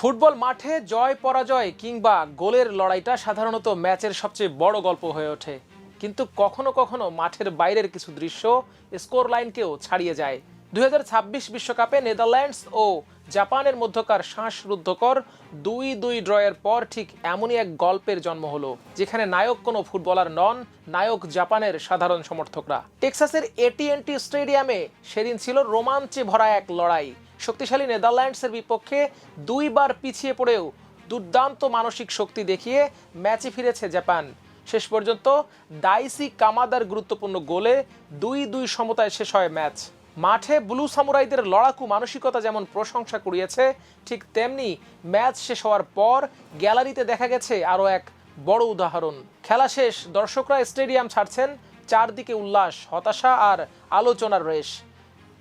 Football মাঠে জয় পরাজয় কিংবা গোলের লড়াইটা সাধারণত ম্যাচের সবচেয়ে বড় গল্প হয়ে ওঠে, কিন্তু কখনো কখনো মাঠের বাইরের কিছু দৃশ্য স্কোর লাইনকেও ছাড়িয়ে যায়। 2026 বিশ্বকাপে নেদারল্যান্ডস ও জাপানের মধ্যকার শ্বাসরুদ্ধকর 2-2 ড্রয়ের পর ঠিক এমনই এক গল্পের জন্ম হলো, যেখানে নায়ক কোনো ফুটবলার নন, নায়ক জাপানের সাধারণ সমর্থকরা। টেক্সাসের AT&T স্টেডিয়ামে সেদিন ছিল রোমাঞ্চে ভরা এক লড়াই। শক্তিশালী নেদারল্যান্ডসের বিপক্ষে দুইবার পিছিয়ে পড়েও দুর্দান্ত মানসিক শক্তি দেখিয়ে ম্যাচে ফিরেছে জাপান। শেষ পর্যন্ত ডাইসি কামাদার গুরুত্বপূর্ণ গোলে 2-2 সমতায় শেষ হয় ম্যাচ। মাঠে ব্লু সামুরাইদের লড়াকু মানসিকতা যেমন প্রশংসা কুড়িয়েছে, ঠিক তেমনি ম্যাচ শেষ হওয়ার পর গ্যালারিতে দেখা গেছে আরও এক বড় উদাহরণ। খেলা শেষ, দর্শকরা স্টেডিয়াম ছাড়ছেন, চারদিকে উল্লাস, হতাশা আর আলোচনার রেশ।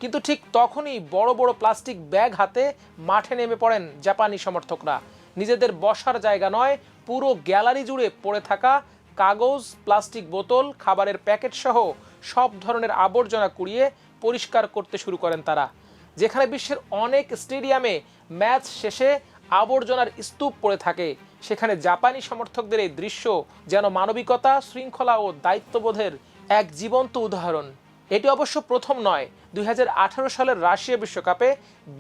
কিন্তু ঠিক তখনই বড় বড় প্লাস্টিক ব্যাগ হাতে মাঠে নেমে পড়েন জাপানি সমর্থকরা। নিজেদের বসার জায়গা নয়, পুরো গ্যালারি জুড়ে পড়ে থাকা কাগজ, প্লাস্টিক বোতল, খাবারের প্যাকেট সহ সব ধরনের আবর্জনা কুড়িয়ে পরিষ্কার করতে শুরু করেন তারা। যেখানে বিশ্বের অনেক স্টেডিয়ামে ম্যাচ শেষে আবর্জনার স্তূপ পড়ে থাকে, সেখানে জাপানি সমর্থকদের এই দৃশ্য যেন মানবিকতা, শৃঙ্খলা ও দায়িত্ববোধের এক জীবন্ত উদাহরণ। এটি অবশ্য প্রথম নয়। 2018 সালের রাশিয়া বিশ্বকাপে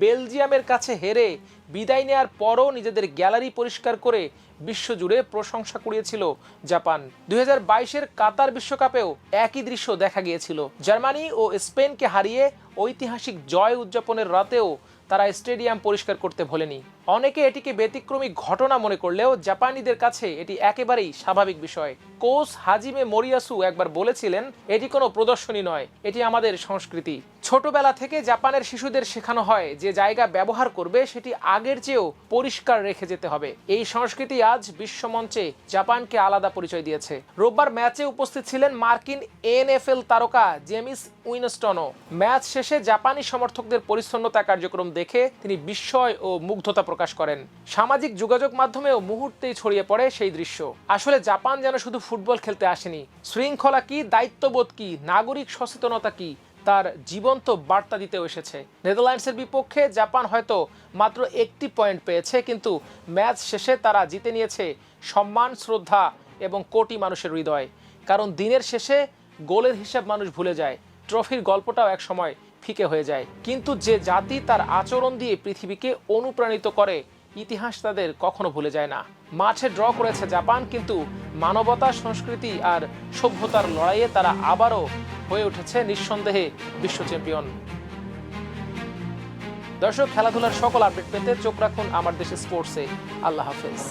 বেলজিয়ামের কাছে হেরে বিদায় নেয়ার পরও নিজেদের গ্যালারি পরিষ্কার করে বিশ্বজুড়ে প্রশংসা কুড়িয়েছিল জাপান। 2022-এর কাতার বিশ্বকাপেও একই দৃশ্য দেখা গিয়েছিল। জার্মানি ও স্পেনকে হারিয়ে ঐতিহাসিক জয় উদযাপনের রাতেও তারা স্টেডিয়াম পরিষ্কার করতে ভোলেনি। অনেকে এটিকে ব্যতিক্রমী ঘটনা মনে করলেও জাপানিদের কাছে এটি একেবারেই স্বাভাবিক বিষয়। কোচ হাজিমে মোরিয়াসু একবার বলেছিলেন, এটি কোনো প্রদর্শনী নয়, এটি আমাদের সংস্কৃতি। ছোটবেলা থেকে জাপানের শিশুদের শেখানো হয় যে জায়গা ব্যবহার করবে সেটি আগের চেয়েও পরিষ্কার রেখে যেতে হবে। এই সংস্কৃতি আজ বিশ্বমঞ্চে জাপানকে আলাদা পরিচয় দিয়েছে। রোববার ম্যাচে উপস্থিত ছিলেন মার্কিন NFL তারকা জেমিস উইনস্টনও। ম্যাচ শেষে জাপানি সমর্থকদের পরিচ্ছন্নতা কার্যক্রম দেখে তিনি বিস্ময় ও মুগ্ধতা প্রকাশ করেন। সামাজিক যোগাযোগ মাধ্যমেও মুহূর্তেই ছড়িয়ে পড়ে সেই দৃশ্য। আসলে জাপান যেন শুধু ফুটবল খেলতে আসেনি, শৃঙ্খলা কি, দায়িত্ববোধ কি, নাগরিক সচেতনতা কি, তার জীবন্ত বার্তা দিতেও এসেছে। নেদারল্যান্ডসের বিপক্ষে জাপান হয়তো মাত্র একটি পয়েন্ট পেয়েছে, কিন্তু ম্যাচ শেষে তারা জিতে নিয়েছে সম্মান, শ্রদ্ধা এবং কোটি মানুষের হৃদয়। কারণ দিনের শেষে গোলের হিসাব মানুষ ভুলে যায়, ট্রফির গল্পটাও এক সময় ফিকে হয়ে যায়, কিন্তু যে জাতি তার আচরণ দিয়ে পৃথিবীকে অনুপ্রাণিত করে, ইতিহাস তাদের কখনো ভুলে যায় না। মাঠে ড্র করেছে জাপান, কিন্তু মানবতা, সংস্কৃতি আর সভ্যতার লড়াইয়ে তারা আবারও হয়ে উঠেছে নিঃসন্দেহে বিশ্ব চ্যাম্পিয়ন। দর্শক, খেলাধুলার সকল আপডেট পেতে চোখ রাখুন আমার দেশ স্পোর্টসে। আল্লাহ হাফেজ।